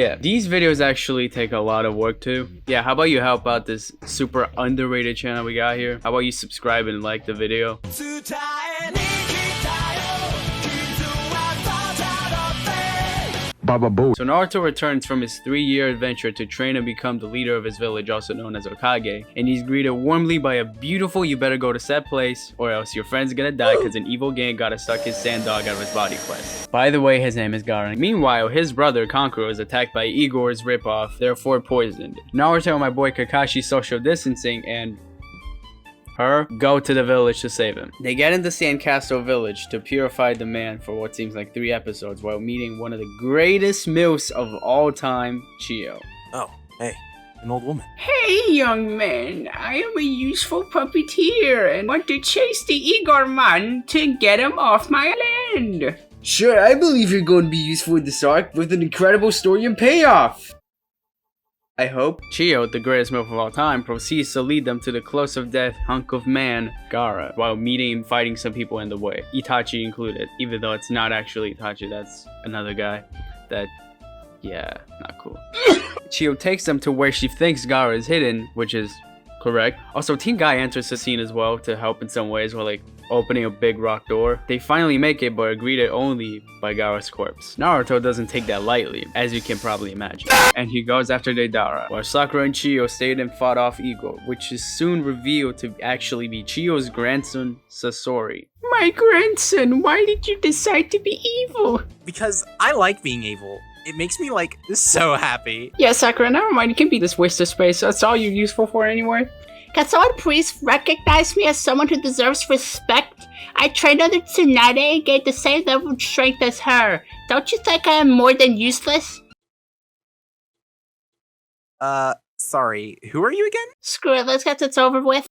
Yeah, these videos actually take a lot of work too. Yeah, how about you help out this super underrated channel we got here? How about you subscribe and like the video? So Naruto returns from his 3-year adventure to train and become the leader of his village, also known as Hokage, and he's greeted warmly by a beautiful "you better go to said place or else your friend's gonna die because an evil gang gotta suck his sand dog out of his body" quest. By the way, his name is Gaara. Meanwhile, his brother Kankuro is attacked by Igor's ripoff, therefore poisoned. Naruto and my boy Kakashi social distancing and go to the village to save him. They get into Sandcastle village to purify the man for what seems like 3 episodes while meeting one of the greatest MILFs of all time, Chiyo. Oh, hey, an old woman. Hey, young man, I am a useful puppeteer and want to chase the Igor man to get him off my land. Sure, I believe you're going to be useful in this arc with an incredible story and payoff. I hope. Chiyo, the greatest MILF of all time, proceeds to lead them to the close of death hunk of man, Gaara, while meeting and fighting some people in the way, Itachi included, even though it's not actually Itachi, that's another guy. Yeah, not cool. Chiyo takes them to where she thinks Gaara is hidden, which is correct. Also, Team Guy enters the scene as well to help in some ways, while like opening a big rock door. They finally make it, but are greeted only by Gaara's corpse. Naruto doesn't take that lightly, as you can probably imagine, and he goes after Deidara, while Sakura and Chiyo stayed and fought off Igor, which is soon revealed to actually be Chiyo's grandson, Sasori. My grandson, why did you decide to be evil? Because I like being evil. It makes me, like, so happy. Yeah, Sakura, never mind. You can be this waste of space. That's all you're useful for anyway. Can someone please recognize me as someone who deserves respect? I trained under Tsunade and gained the same level of strength as her. Don't you think I am more than useless? Sorry, who are you again? Screw it, let's get this over with.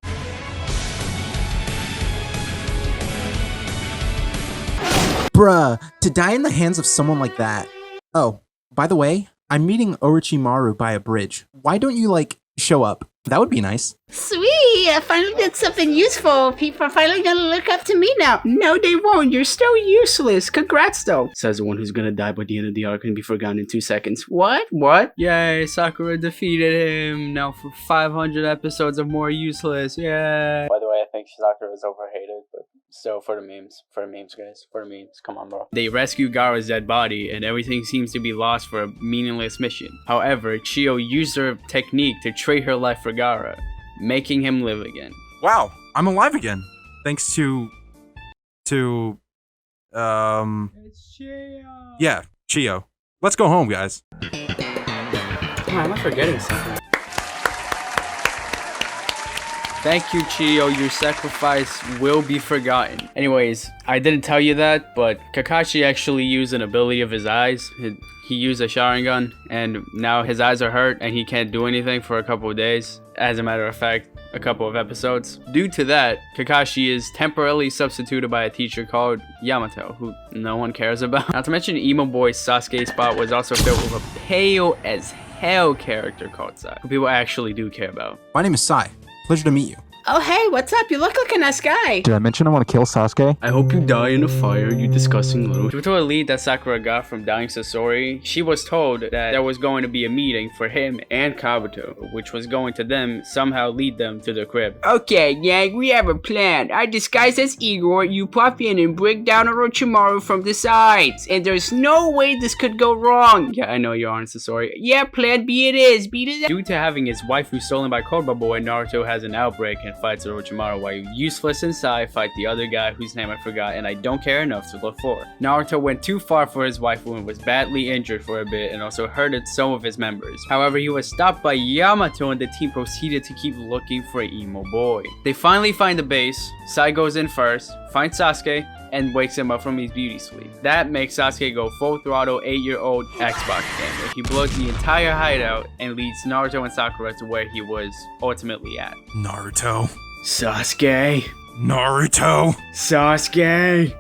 Bruh, to die in the hands of someone like that. Oh, by the way, I'm meeting Orochimaru by a bridge. Why don't you, like, show up? That would be nice. Sweet, I finally did something useful. People are finally gonna look up to me now. No, they won't. You're still useless. Congrats, though. Says the one who's gonna die by the end of the arc and be forgotten in 2 seconds. What? What? Yay, Sakura defeated him. Now for 500 episodes of more useless. Yay. By the way, I think Sakura is overhated, but still for the memes. For the memes, guys. For the memes. Come on, bro. They rescue Gaara's dead body, and everything seems to be lost for a meaningless mission. However, Chiyo used her technique to trade her life for Gaara, making him live again. Wow, I'm alive again. Thanks to... It's Chiyo. Yeah, Chiyo. Let's go home, guys. Why am I forgetting something? Thank you, Chiyo. Your sacrifice will be forgotten. Anyways, I didn't tell you that, but Kakashi actually used an ability of his eyes. He used a Sharingan, and now his eyes are hurt, and he can't do anything for a couple of days. As a matter of fact, a couple of episodes. Due to that, Kakashi is temporarily substituted by a teacher called Yamato, who no one cares about. Not to mention, Emo Boy's Sasuke spot was also filled with a pale as hell character called Sai, who people actually do care about. My name is Sai. Pleasure to meet you. Oh, hey, what's up? You look like a nice guy. Did I mention I want to kill Sasuke? I hope you die in a fire, you disgusting little... Due to a lead that Sakura got from dying Sasori, she was told that there was going to be a meeting for him and Kabuto, which was going to them somehow lead them to the crib. Okay, gang, we have a plan. I disguise as Igor, you pop in and break down Orochimaru from the sides, and there's no way this could go wrong. Yeah, I know you aren't Sasori. Yeah, plan B it is. Beat it up. Due to having his waifu stolen by Koba Boy, Naruto has an outbreak and fights Orochimaru while Useless and Sai fight the other guy whose name I forgot and I don't care enough to look for. Naruto went too far for his waifu and was badly injured for a bit and also hurted some of his members. However, he was stopped by Yamato and the team proceeded to keep looking for Emo Boy. They finally find the base. Sai goes in first, finds Sasuke, and wakes him up from his beauty sleep. That makes Sasuke go full throttle 8-year-old Xbox gamer. He blows the entire hideout and leads Naruto and Sakura to where he was ultimately at. Naruto. Sasuke. Naruto. Sasuke.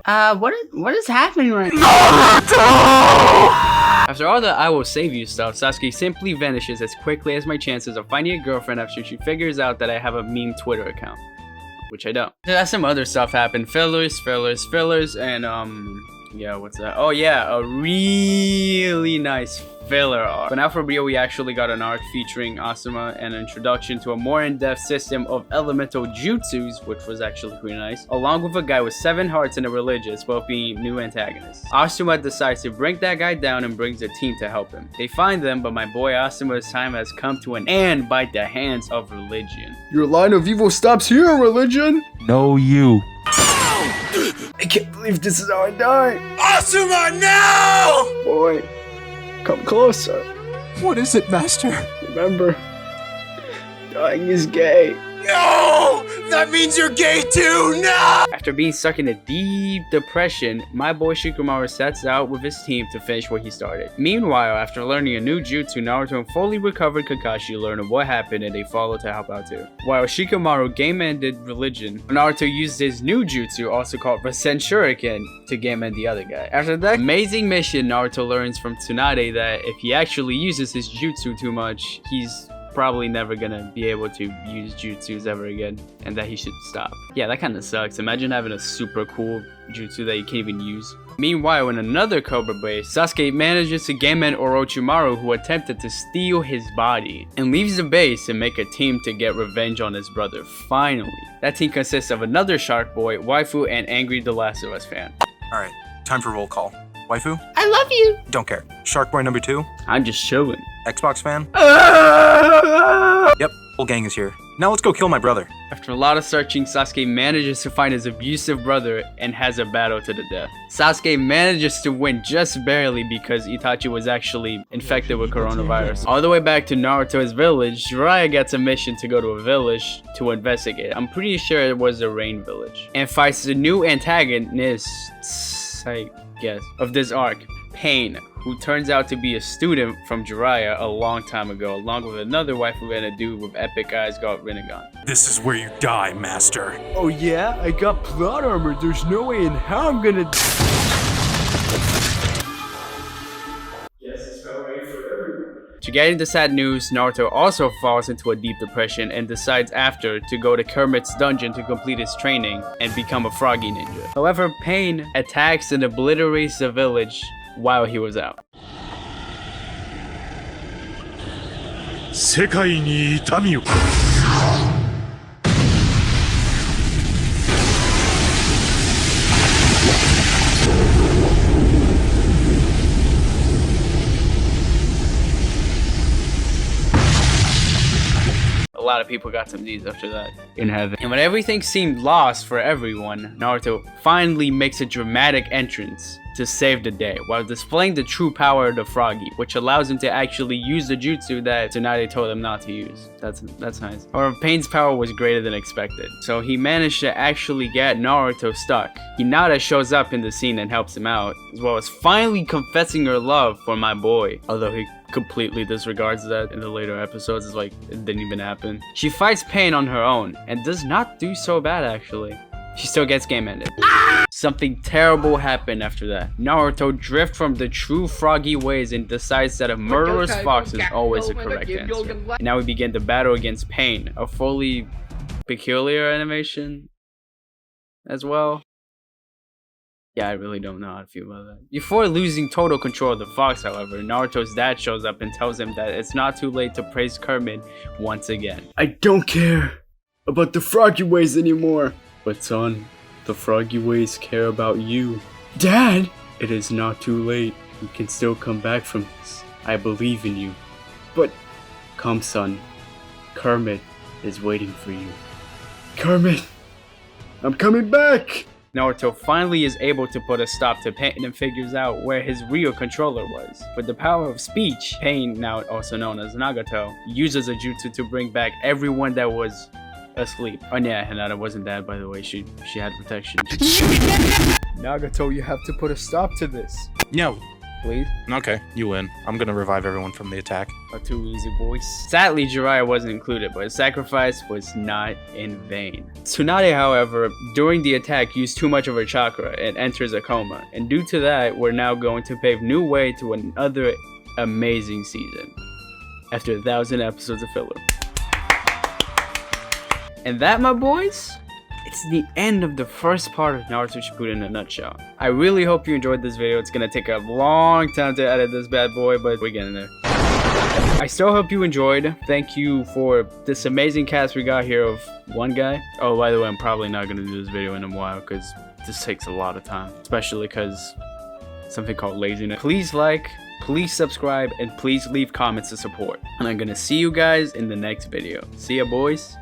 What is happening right now? Naruto! After all the I will save you stuff, Sasuke simply vanishes as quickly as my chances of finding a girlfriend after she figures out that I have a mean Twitter account. Which I don't. Some other stuff happened. Fillers, and Yeah, what's that? Oh yeah, a really nice filler arc. But now for real, we actually got an arc featuring Asuma and an introduction to a more in-depth system of elemental jutsus, which was actually pretty nice, along with a guy with 7 hearts and a religious, both being new antagonists. Asuma decides to bring that guy down and brings a team to help him. They find them, but my boy Asuma's time has come to an end by the hands of religion. Your line of evil stops here, religion! No, you. I can't believe this is how I die! Asuma, no! Boy, come closer. What is it, Master? Remember, dying is gay. No! That means you're gay too! No! After being stuck in a deep depression, my boy Shikamaru sets out with his team to finish what he started. Meanwhile, after learning a new jutsu, Naruto and fully recovered Kakashi learn of what happened and they follow to help out too. While Shikamaru game-ended religion, Naruto used his new jutsu, also called Rasen Shuriken, to game-end the other guy. After that amazing mission, Naruto learns from Tsunade that if he actually uses his jutsu too much, he's probably never gonna be able to use jutsus ever again, and that he should stop. Yeah, that kind of sucks. Imagine having a super cool jutsu that you can't even use. Meanwhile, in another Cobra base, Sasuke manages to game-end Orochimaru, who attempted to steal his body, and leaves the base and make a team to get revenge on his brother, finally. That team consists of another Shark Boy, Waifu, and Angry The Last of Us fan. Alright, time for roll call. Waifu? I love you. Don't care. Shark Boy number 2? I'm just chilling. Xbox fan? Yep, whole gang is here. Now let's go kill my brother. After a lot of searching, Sasuke manages to find his abusive brother and has a battle to the death. Sasuke manages to win just barely because Itachi was actually infected with coronavirus. All the way back to Naruto's village, Jiraiya gets a mission to go to a village to investigate. I'm pretty sure it was a rain village. And fights the new antagonists, I guess, of this arc, Pain, who turns out to be a student from Jiraiya a long time ago, along with another waifu and a dude with epic eyes called Rinnegan. This is where you die, master. Oh yeah? I got plot armor. There's no way in hell I'm gonna... To get into sad news, Naruto also falls into a deep depression and decides after to go to Kermit's dungeon to complete his training and become a froggy ninja. However, Pain attacks and obliterates the village while he was out. 世界に痛みを A lot of people got some D's after that in heaven. And when everything seemed lost for everyone, Naruto finally makes a dramatic entrance to save the day while displaying the true power of the froggy, which allows him to actually use the jutsu that Tsunade told him not to use. That's nice. Or Pain's power was greater than expected, so he managed to actually get Naruto stuck. Hinata shows up in the scene and helps him out, as well as finally confessing her love for my boy, although he completely disregards that in the later episodes. It's like it didn't even happen. She fights Pain on her own and does not do so bad actually. She still gets game-ended. Something terrible happened after that. Naruto drifts from the true froggy ways and decides that a murderous fox is always the correct answer. And now we begin the battle against Pain, a fully peculiar animation as well. Yeah, I really don't know how to feel about that. Before losing total control of the fox, however, Naruto's dad shows up and tells him that it's not too late to praise Kermit once again. I don't care about the froggy ways anymore. But son, the froggy ways care about you. Dad? It is not too late. You can still come back from this. I believe in you. But come, son. Kermit is waiting for you. Kermit, I'm coming back! Naruto finally is able to put a stop to Pain and figures out where his real controller was. With the power of speech, Pain, now also known as Nagato, uses a jutsu to bring back everyone that was asleep. Oh yeah, Hinata wasn't dead, by the way. She had protection. Nagato, you have to put a stop to this. No. Please? Okay, you win. I'm gonna revive everyone from the attack. Are too easy, boys. Sadly, Jiraiya wasn't included, but his sacrifice was not in vain. Tsunade, however, during the attack used too much of her chakra and enters a coma. And due to that, we're now going to pave new way to another amazing season. After 1,000 episodes of filler. And that, my boys, it's the end of the first part of Naruto Shippuden in a nutshell. I really hope you enjoyed this video. It's gonna take a long time to edit this bad boy, but we're getting there. I still hope you enjoyed. Thank you for this amazing cast we got here of one guy. Oh, by the way, I'm probably not gonna do this video in a while because this takes a lot of time, especially because something called laziness. Please like, please subscribe, and please leave comments to support. And I'm gonna see you guys in the next video. See ya, boys.